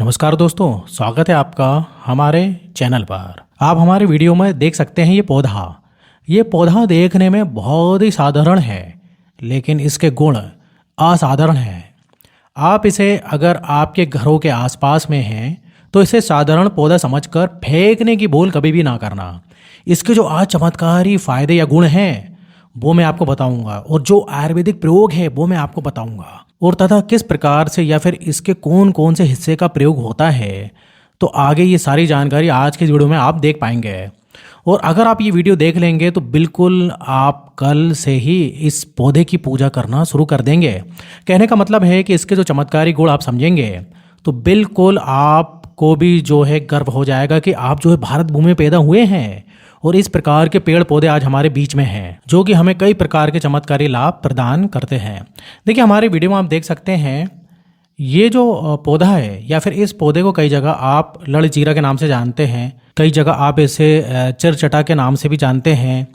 नमस्कार दोस्तों, स्वागत है आपका हमारे चैनल पर। आप हमारे वीडियो में देख सकते हैं ये पौधा देखने में बहुत ही साधारण है, लेकिन इसके गुण असाधारण हैं। आप इसे अगर आपके घरों के आसपास में हैं तो इसे साधारण पौधा समझकर फेंकने की भूल कभी भी ना करना। इसके जो आज चमत्कारी फायदे या गुण हैं वो मैं आपको बताऊंगा, और जो आयुर्वेदिक प्रयोग है वो मैं आपको बताऊंगा, और तथा किस प्रकार से या फिर इसके कौन कौन से हिस्से का प्रयोग होता है। तो आगे ये सारी जानकारी आज के इस वीडियो में आप देख पाएंगे। और अगर आप ये वीडियो देख लेंगे तो बिल्कुल आप कल से ही इस पौधे की पूजा करना शुरू कर देंगे। कहने का मतलब है कि इसके जो चमत्कारी गुण आप समझेंगे तो बिल्कुल आपको भी जो है गर्व हो जाएगा कि आप जो है भारत भूमि में पैदा हुए हैं, और इस प्रकार के पेड़ पौधे आज हमारे बीच में हैं जो कि हमें कई प्रकार के चमत्कारी लाभ प्रदान करते हैं। देखिए, हमारे वीडियो में आप देख सकते हैं ये जो पौधा है, या फिर इस पौधे को कई जगह आप लड़जीरा के नाम से जानते हैं, कई जगह आप इसे चिरचटा के नाम से भी जानते हैं,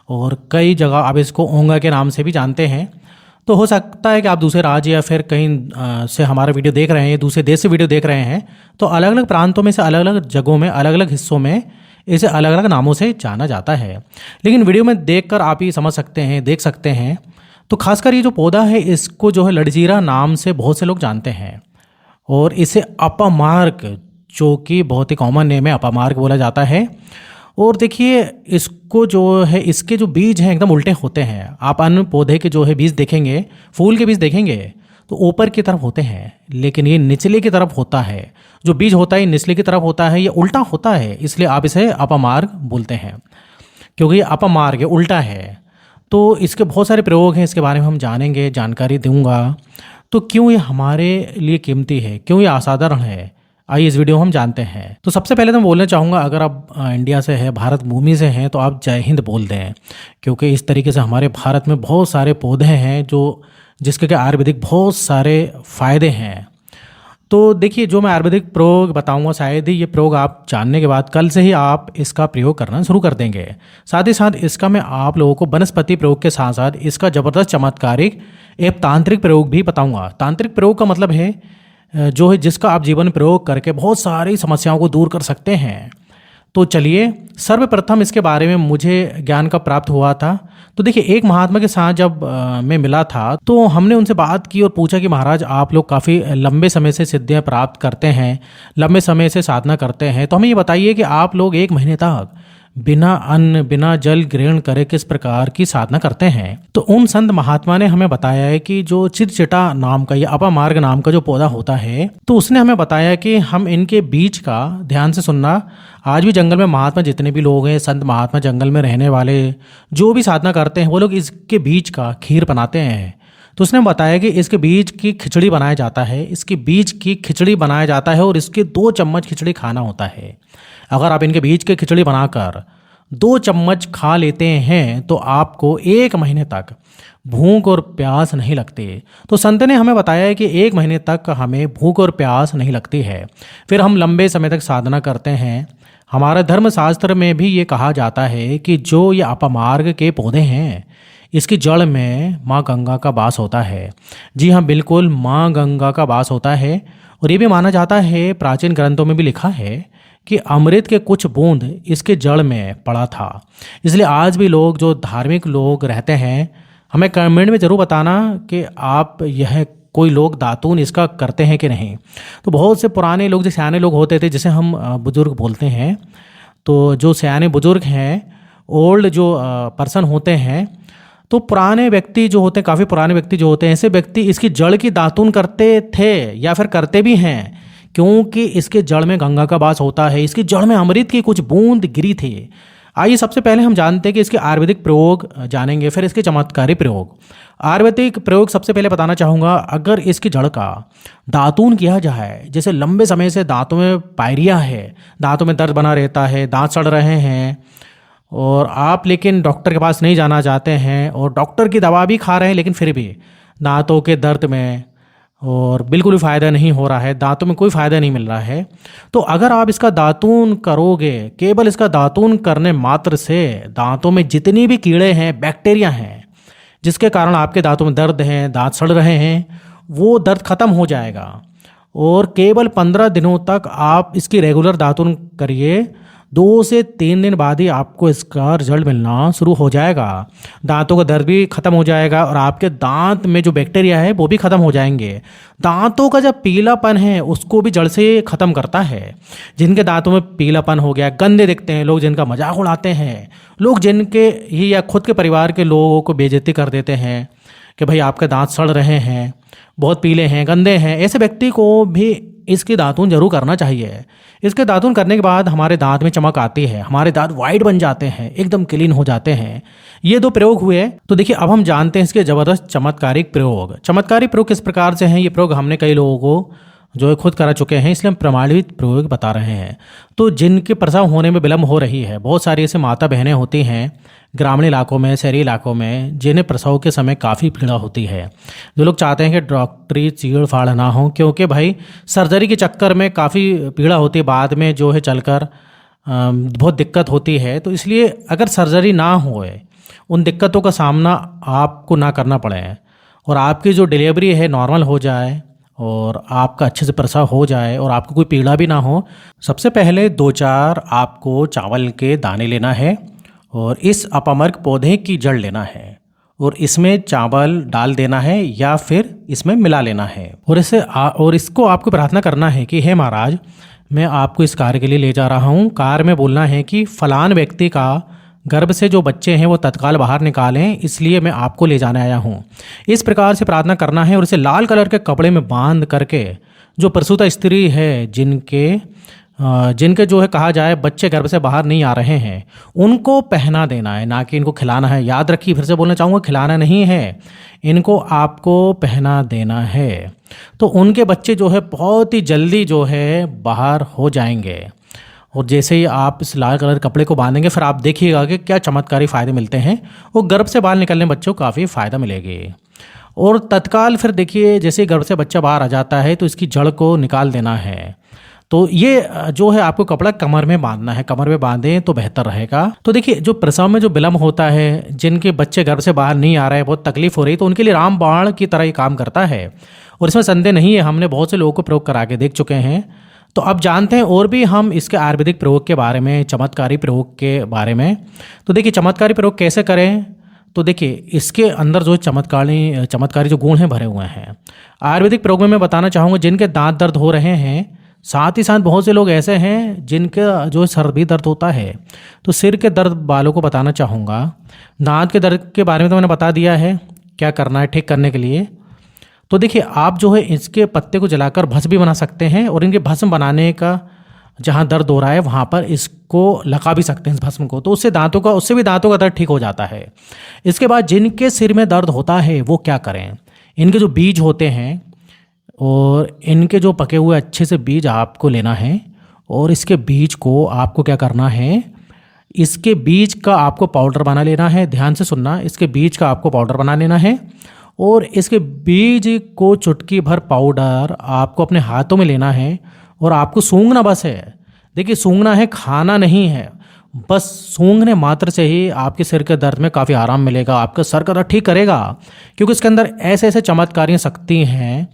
और कई जगह आप इसको ओंगा के नाम से भी जानते हैं। तो हो सकता है कि आप दूसरे राज्य या फिर कहीं से हमारा वीडियो देख रहे हैं, दूसरे देश से वीडियो देख रहे हैं, तो अलग अलग प्रांतों में से अलग अलग जगहों में अलग अलग हिस्सों में इसे अलग अलग नामों से जाना जाता है। लेकिन वीडियो में देखकर आप ही समझ सकते हैं, देख सकते हैं। तो खासकर ये जो पौधा है इसको जो है लड़जीरा नाम से बहुत से लोग जानते हैं, और इसे अपामार्क, जो कि बहुत ही कॉमन नेम है, अपामार्क बोला जाता है। और देखिए, इसको जो है इसके जो बीज हैं एकदम उल्टे होते हैं। आप अन्य पौधे के जो है बीज देखेंगे, फूल के बीज देखेंगे तो ऊपर की तरफ होते हैं, लेकिन ये निचले की तरफ होता है। जो बीज होता है निचले की तरफ होता है, ये उल्टा होता है, इसलिए आप इसे अपामार्ग बोलते हैं, क्योंकि ये अपामार्ग है, उल्टा है। तो इसके बहुत सारे प्रयोग हैं, इसके बारे में हम जानेंगे, जानकारी दूंगा। तो क्यों ये हमारे लिए कीमती है, क्यों ये असाधारण है, आइए इस वीडियो में हम जानते हैं। तो सबसे पहले तो मैं बोलना चाहूँगा, अगर आप इंडिया से हैं, भारत भूमि से हैं, तो आप जय हिंद बोल दें, क्योंकि इस तरीके से हमारे भारत में बहुत सारे पौधे हैं जो जिसके के आयुर्वेदिक बहुत सारे फायदे हैं। तो देखिए, जो मैं आयुर्वेदिक प्रयोग बताऊंगा, शायद ही ये प्रयोग आप जानने के बाद कल से ही आप इसका प्रयोग करना शुरू कर देंगे। साथ ही साथ इसका मैं आप लोगों को वनस्पति प्रयोग के साथ साथ इसका ज़बरदस्त चमत्कारिक एवं तांत्रिक प्रयोग भी बताऊंगा। तांत्रिक प्रयोग का मतलब है जो है जिसका आप जीवन में प्रयोग करके बहुत सारी समस्याओं को दूर कर सकते हैं। तो चलिए, सर्वप्रथम इसके बारे में मुझे ज्ञान का प्राप्त हुआ था। तो देखिए, एक महात्मा के साथ जब मैं मिला था तो हमने उनसे बात की और पूछा कि महाराज, आप लोग काफ़ी लंबे समय से सिद्धियां प्राप्त करते हैं, लंबे समय से साधना करते हैं, तो हमें ये बताइए कि आप लोग एक महीने तक बिना अन्न बिना जल ग्रहण करे किस प्रकार की साधना करते हैं। तो उन संत महात्मा ने हमें बताया है कि जो चिरचिटा नाम का या अपामार्ग नाम का जो पौधा होता है, तो उसने हमें बताया कि हम इनके बीज का ध्यान से सुनना, आज भी जंगल में महात्मा जितने भी लोग हैं, संत महात्मा जंगल में रहने वाले जो भी साधना करते हैं, वो लोग इसके बीज का खीर बनाते हैं। तो उसने बताया कि इसके बीज की खिचड़ी बनाया जाता है, इसके बीज की खिचड़ी बनाया जाता है, और इसके 2 चम्मच खिचड़ी खाना होता है। अगर आप इनके बीज की खिचड़ी बनाकर 2 चम्मच खा लेते हैं तो आपको 1 महीने तक भूख और प्यास नहीं लगती। तो संत ने हमें बताया है कि 1 महीने तक हमें भूख और प्यास नहीं लगती है। फिर हम लंबे समय तक साधना करते हैं। हमारा धर्मशास्त्र में भी ये कहा जाता है कि जो ये अपामार्ग के पौधे हैं, इसकी जड़ में माँ गंगा का वास होता है। जी हाँ, बिल्कुल, माँ गंगा का वास होता है। और ये भी माना जाता है, प्राचीन ग्रंथों में भी लिखा है कि अमृत के कुछ बूंद इसके जड़ में पड़ा था। इसलिए आज भी लोग, जो धार्मिक लोग रहते हैं, हमें कमेंट में ज़रूर बताना कि आप यह कोई लोग दातून इसका करते हैं कि नहीं। तो बहुत से पुराने लोग, जो सियाने लोग होते थे, जिसे हम बुजुर्ग बोलते हैं, तो जो सियाने बुजुर्ग हैं, ओल्ड जो पर्सन होते हैं, तो पुराने व्यक्ति जो होते हैं, काफ़ी पुराने व्यक्ति जो होते हैं, ऐसे व्यक्ति इसकी जड़ की दातून करते थे या फिर करते भी हैं, क्योंकि इसके जड़ में गंगा का वास होता है, इसकी जड़ में अमृत की कुछ बूंद गिरी थी। आइए सबसे पहले हम जानते हैं कि इसके आयुर्वेदिक प्रयोग जानेंगे, फिर इसके चमत्कारी प्रयोग। आयुर्वेदिक प्रयोग सबसे पहले बताना चाहूँगा, अगर इसकी जड़ का दातून किया जाए, जैसे लंबे समय से दांतों में पायरिया है, दांतों में दर्द बना रहता है, दांत सड़ रहे हैं, और आप लेकिन डॉक्टर के पास नहीं जाना चाहते हैं, और डॉक्टर की दवा भी खा रहे हैं, लेकिन फिर भी दांतों के दर्द में और बिल्कुल भी फ़ायदा नहीं हो रहा है, दांतों में कोई फ़ायदा नहीं मिल रहा है, तो अगर आप इसका दातून करोगे, केवल इसका दातून करने मात्र से दांतों में जितनी भी कीड़े हैं, बैक्टीरिया हैं, जिसके कारण आपके दांतों में दर्द हैं, दांत सड़ रहे हैं, वो दर्द ख़त्म हो जाएगा। और केवल 15 दिनों तक आप इसकी रेगुलर दातुन करिए। 2 से 3 दिन बाद ही आपको इसका रिजल्ट मिलना शुरू हो जाएगा। दांतों का दर्द भी खत्म हो जाएगा और आपके दांत में जो बैक्टीरिया है वो भी खत्म हो जाएंगे। दांतों का जो पीलापन है उसको भी जड़ से खत्म करता है। जिनके दांतों में पीलापन हो गया, गंदे दिखते हैं, लोग जिनका मजाक उड़ाते हैं, लोग जिनके ही या खुद के परिवार के लोगों को बेइज्जती कर देते हैं कि भाई आपके दांत सड़ रहे हैं, बहुत पीले हैं, गंदे हैं, ऐसे व्यक्ति को भी इसकी दातून जरूर करना चाहिए। इसके दातून करने के बाद हमारे दांत में चमक आती है, हमारे दांत वाइट बन जाते हैं, एकदम क्लीन हो जाते हैं। ये 2 प्रयोग हुए। तो देखिए अब हम जानते हैं इसके ज़बरदस्त चमत्कारिक प्रयोग। चमत्कारिक प्रयोग किस प्रकार से हैं, ये प्रयोग हमने कई लोगों को जो है खुद करा चुके हैं, इसलिए हम प्रमाणित प्रयोग बता रहे हैं। तो जिनके प्रसव होने में विलम्ब हो रही है, बहुत सारी ऐसे माता बहनें होती हैं ग्रामीण इलाकों में, शहरी इलाकों में, जिन्हें प्रसव के समय काफ़ी पीड़ा होती है। जो लोग चाहते हैं कि डॉक्टरी चीड़ फाड़ ना हो, क्योंकि भाई सर्जरी के चक्कर में काफ़ी पीड़ा होती है, बाद में जो है चलकर बहुत दिक्कत होती है। तो इसलिए अगर सर्जरी ना होए, उन दिक्कतों का सामना आपको ना करना पड़े और आपकी जो डिलीवरी है नॉर्मल हो जाए और आपका अच्छे से प्रसव हो जाए और आपको कोई पीड़ा भी ना हो, सबसे पहले 2-4 आपको चावल के दाने लेना है और इस अपमर्क पौधे की जड़ लेना है और इसमें चावल डाल देना है या फिर इसमें मिला लेना है और इसको आपको प्रार्थना करना है कि हे महाराज, मैं आपको इस कार्य के लिए ले जा रहा हूँ। कार्य में बोलना है कि फलान व्यक्ति का गर्भ से जो बच्चे हैं वो तत्काल बाहर निकालें, इसलिए मैं आपको ले जाने आया हूँ। इस प्रकार से प्रार्थना करना है और इसे लाल कलर के कपड़े में बांध करके जो प्रसूता स्त्री है, जिनके जो है कहा जाए बच्चे गर्भ से बाहर नहीं आ रहे हैं, उनको पहना देना है, ना कि इनको खिलाना है। याद रखिए, फिर से बोलना चाहूँगा, खिलाना नहीं है, इनको आपको पहना देना है। तो उनके बच्चे जो है बहुत ही जल्दी जो है बाहर हो जाएंगे। और जैसे ही आप इस लाल कलर कपड़े को बांधेंगे, फिर आप देखिएगा कि क्या चमत्कारी फ़ायदे मिलते हैं। वो गर्भ से बाहर निकलने बच्चों को काफ़ी फ़ायदा मिलेगी। और तत्काल फिर देखिए, जैसे गर्भ से बच्चा बाहर आ जाता है तो इसकी जड़ को निकाल देना है। तो ये जो है आपको कपड़ा कमर में बांधना है, कमर में बांधें तो बेहतर रहेगा। तो देखिए, जो प्रसव में जो विलम्ब होता है, जिनके बच्चे गर्भ से बाहर नहीं आ रहे हैं, बहुत तकलीफ हो रही, तो उनके लिए रामबाण की तरह ही काम करता है और इसमें संदेह नहीं है। हमने बहुत से लोगों को प्रयोग करा के देख चुके हैं। तो अब जानते हैं और भी हम इसके आयुर्वेदिक प्रयोग के बारे में, चमत्कारी प्रयोग के बारे में। तो देखिए, चमत्कारी प्रयोग कैसे करें। तो देखिए, इसके अंदर जो चमत्कारी जो गुण हैं भरे हुए हैं। आयुर्वेदिक प्रयोग में मैं बताना चाहूँगा, जिनके दांत दर्द हो रहे हैं, साथ ही साथ बहुत से लोग ऐसे हैं जिनका जो सर भी दर्द होता है, तो सिर के दर्द वालों को बताना चाहूँगा। दांत के दर्द के बारे में तो मैंने बता दिया है क्या करना है ठीक करने के लिए। तो देखिए, आप जो है इसके पत्ते को जलाकर भस्म भी बना सकते हैं और इनके भस्म बनाने का जहाँ दर्द हो रहा है वहाँ पर इसको लगा भी सकते हैं, इस भस्म को। तो उससे भी दांतों का दर्द ठीक हो जाता है। इसके बाद जिनके सिर में दर्द होता है वो क्या करें, इनके जो बीज होते हैं और इनके जो पके हुए अच्छे से बीज आपको लेना है और इसके बीज को आपको क्या करना है, इसके बीज का आपको पाउडर बना लेना है। ध्यान से सुनना, इसके बीज का आपको पाउडर बना लेना है और इसके बीज को चुटकी भर पाउडर आपको अपने हाथों में लेना है और आपको सूंघना बस है। देखिए, सूंघना है, खाना नहीं है। बस सूंघने मात्र से ही आपके सिर के दर्द में काफ़ी आराम मिलेगा, आपका सर का दर्द ठीक करेगा, क्योंकि इसके अंदर ऐसे ऐसे चमत्कारी शक्ति हैं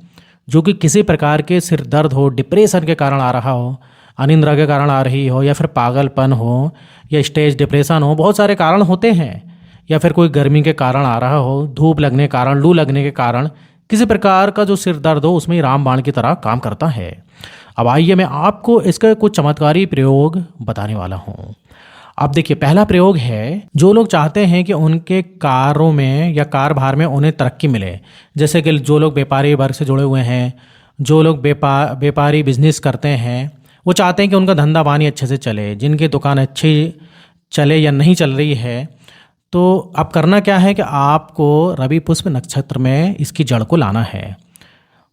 जो कि किसी प्रकार के सिर दर्द हो, डिप्रेशन के कारण आ रहा हो, अनिद्रा के कारण आ रही हो, या फिर पागलपन हो, या स्टेज डिप्रेशन हो, बहुत सारे कारण होते हैं, या फिर कोई गर्मी के कारण आ रहा हो, धूप लगने के कारण, लू लगने के कारण, किसी प्रकार का जो सिर दर्द हो, उसमें रामबाण की तरह काम करता है। अब आइए मैं आपको इसका कुछ चमत्कारी प्रयोग बताने वाला हूँ। अब देखिए, पहला प्रयोग है, जो लोग चाहते हैं कि उनके कारों में या कारभार में उन्हें तरक्की मिले, जैसे कि जो लोग व्यापारी वर्ग से जुड़े हुए हैं, जो लोग व्यापारी बिजनेस करते हैं, वो चाहते हैं कि उनका धंधा पानी अच्छे से चले, जिनकी दुकान अच्छी चले या नहीं चल रही है, तो अब करना क्या है कि आपको रवि पुष्प नक्षत्र में इसकी जड़ को लाना है।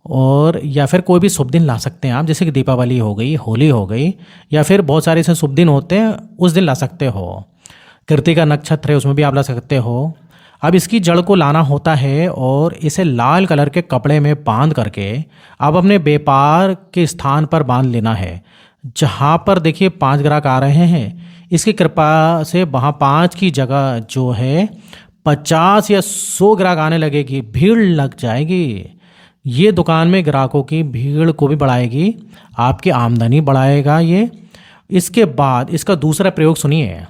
और या फिर कोई भी शुभ दिन ला सकते हैं आप, जैसे कि दीपावली हो गई, होली हो गई, या फिर बहुत सारे ऐसे शुभ दिन होते हैं, उस दिन ला सकते हो। कृतिका नक्षत्र है, उसमें भी आप ला सकते हो। अब इसकी जड़ को लाना होता है और इसे लाल कलर के कपड़े में बांध करके आप अपने व्यापार के स्थान पर बांध लेना है। जहाँ पर देखिए 5 ग्राहक आ रहे हैं, इसकी कृपा से वहाँ 5 की जगह जो है 50 या 100 ग्राहक आने लगेगी, भीड़ लग जाएगी। ये दुकान में ग्राहकों की भीड़ को भी बढ़ाएगी, आपकी आमदनी बढ़ाएगा ये। इसके बाद इसका दूसरा प्रयोग सुनिए।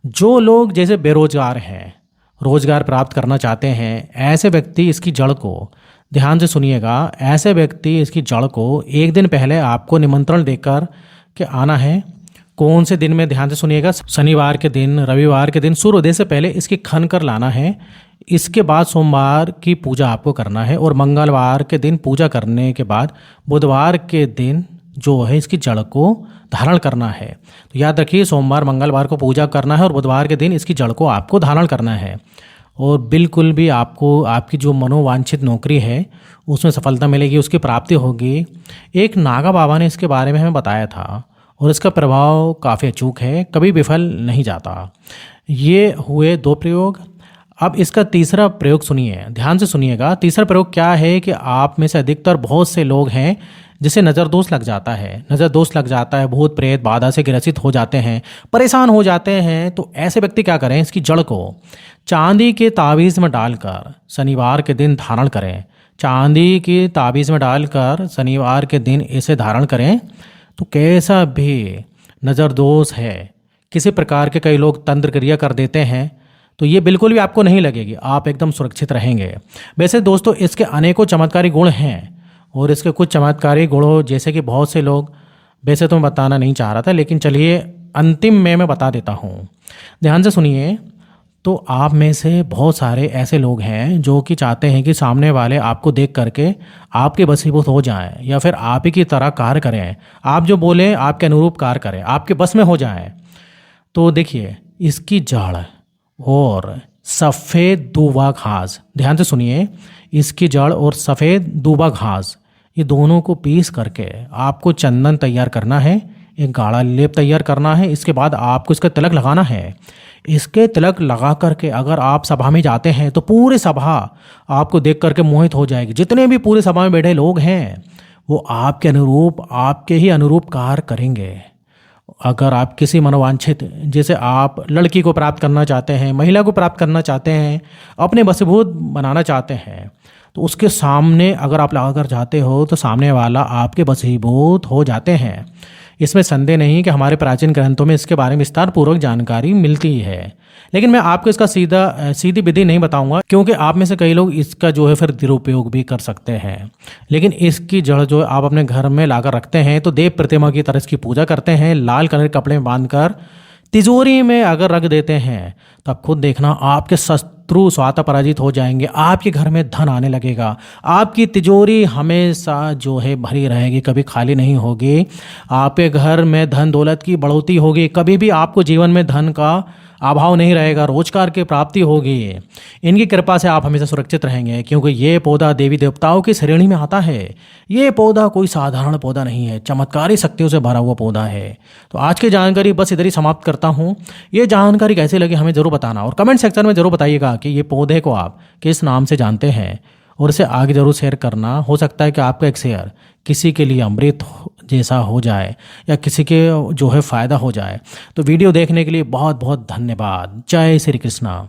जो लोग जैसे बेरोजगार हैं, रोजगार प्राप्त करना चाहते हैं, ऐसे व्यक्ति इसकी जड़ को ध्यान से सुनिएगा। ऐसे व्यक्ति इसकी जड़ को एक दिन पहले आपको निमंत्रण देकर के आना है। कौन से दिन में, ध्यान से सुनिएगा, शनिवार के दिन, रविवार के दिन सूर्योदय से पहले इसकी खन कर लाना है। इसके बाद सोमवार की पूजा आपको करना है और मंगलवार के दिन पूजा करने के बाद बुधवार के दिन जो है इसकी जड़ को धारण करना है। तो याद रखिए, सोमवार मंगलवार को पूजा करना है और बुधवार के दिन इसकी जड़ को आपको धारण करना है। और बिल्कुल भी आपको आपकी जो मनोवांछित नौकरी है उसमें सफलता मिलेगी, उसकी प्राप्ति होगी। एक नागा बाबा ने इसके बारे में हमें बताया था और इसका प्रभाव काफ़ी अचूक है, कभी विफल नहीं जाता। ये हुए 2 प्रयोग। अब इसका तीसरा प्रयोग सुनिए, ध्यान से सुनिएगा। तीसरा प्रयोग क्या है कि आप में से अधिकतर बहुत से लोग हैं जिसे नज़र दोष लग जाता है। नज़र दोष लग जाता है, भूत प्रेत बाधा से ग्रसित हो जाते हैं, परेशान हो जाते हैं। तो ऐसे व्यक्ति क्या करें, इसकी जड़ को चांदी के ताबीज़ में डालकर शनिवार के दिन धारण करें। चांदी की ताबीज़ में डालकर शनिवार के दिन इसे धारण करें तो कैसा भी नज़र दोष है, किसी प्रकार के, कई लोग तंत्र क्रिया कर देते हैं, तो ये बिल्कुल भी आपको नहीं लगेगी, आप एकदम सुरक्षित रहेंगे। वैसे दोस्तों, इसके अनेकों चमत्कारी गुण हैं और इसके कुछ चमत्कारी गुणों जैसे कि बहुत से लोग, वैसे तो मैं बताना नहीं चाह रहा था, लेकिन चलिए अंतिम में मैं बता देता हूँ। ध्यान से सुनिए। तो आप में से बहुत सारे ऐसे लोग हैं जो कि चाहते हैं कि सामने वाले आपको देख करके आपके बसीभूत हो जाएं या फिर आप ही की तरह कार्य करें, आप जो बोलें आपके अनुरूप कार्य करें, आपके बस में हो जाएं। तो देखिए, इसकी जड़ और सफ़ेद दूबा घास, ध्यान से सुनिए, इसकी जड़ और सफ़ेद दूबा घास, ये दोनों को पीस करके आपको चंदन तैयार करना है, एक गाढ़ा लेप तैयार करना है। इसके बाद आपको इसका तिलक लगाना है। इसके तिलक लगा करके अगर आप सभा में जाते हैं तो पूरी सभा आपको देख करके मोहित हो जाएगी। जितने भी पूरी सभा में बैठे लोग हैं वो आपके अनुरूप, आपके ही अनुरूप कार्य करेंगे। अगर आप किसी मनोवांछित, जैसे आप लड़की को प्राप्त करना चाहते हैं, महिला को प्राप्त करना चाहते हैं, अपने वशीभूत बनाना चाहते हैं, तो उसके सामने अगर आप लगा कर जाते हो तो सामने वाला आपके वशीभूत हो जाते हैं। इसमें संदेह नहीं कि हमारे प्राचीन ग्रंथों में इसके बारे में विस्तार पूर्वक जानकारी मिलती है, लेकिन मैं आपको इसका सीधी विधि नहीं बताऊंगा, क्योंकि आप में से कई लोग इसका जो है फिर दुरुपयोग भी कर सकते हैं। लेकिन इसकी जड़ जो आप अपने घर में लाकर रखते हैं तो देव प्रतिमा की तरह इसकी पूजा करते हैं, लाल कलर के कपड़े में बांधकर तिजोरी में अगर रख देते हैं तो आप खुद देखना, आपके शत्रु स्वतः पराजित हो जाएंगे, आपके घर में धन आने लगेगा, आपकी तिजोरी हमेशा जो है भरी रहेगी, कभी खाली नहीं होगी, आपके घर में धन दौलत की बढ़ोतरी होगी, कभी भी आपको जीवन में धन का अभाव नहीं रहेगा, रोजगार की प्राप्ति होगी। इनकी कृपा से आप हमेशा सुरक्षित रहेंगे, क्योंकि ये पौधा देवी देवताओं की श्रेणी में आता है। ये पौधा कोई साधारण पौधा नहीं है, चमत्कारी शक्तियों से भरा हुआ पौधा है। तो आज की जानकारी बस इधर ही समाप्त करता हूँ। ये जानकारी कैसी लगी हमें जरूर बताना और कमेंट सेक्शन में जरूर बताइएगा कि ये पौधे को आप किस नाम से जानते हैं और इसे आगे जरूर शेयर करना। हो सकता है कि आपका एक शेयर किसी के लिए अमृत जैसा हो जाए या किसी के जो है फ़ायदा हो जाए। तो वीडियो देखने के लिए बहुत बहुत धन्यवाद। जय श्री कृष्णा।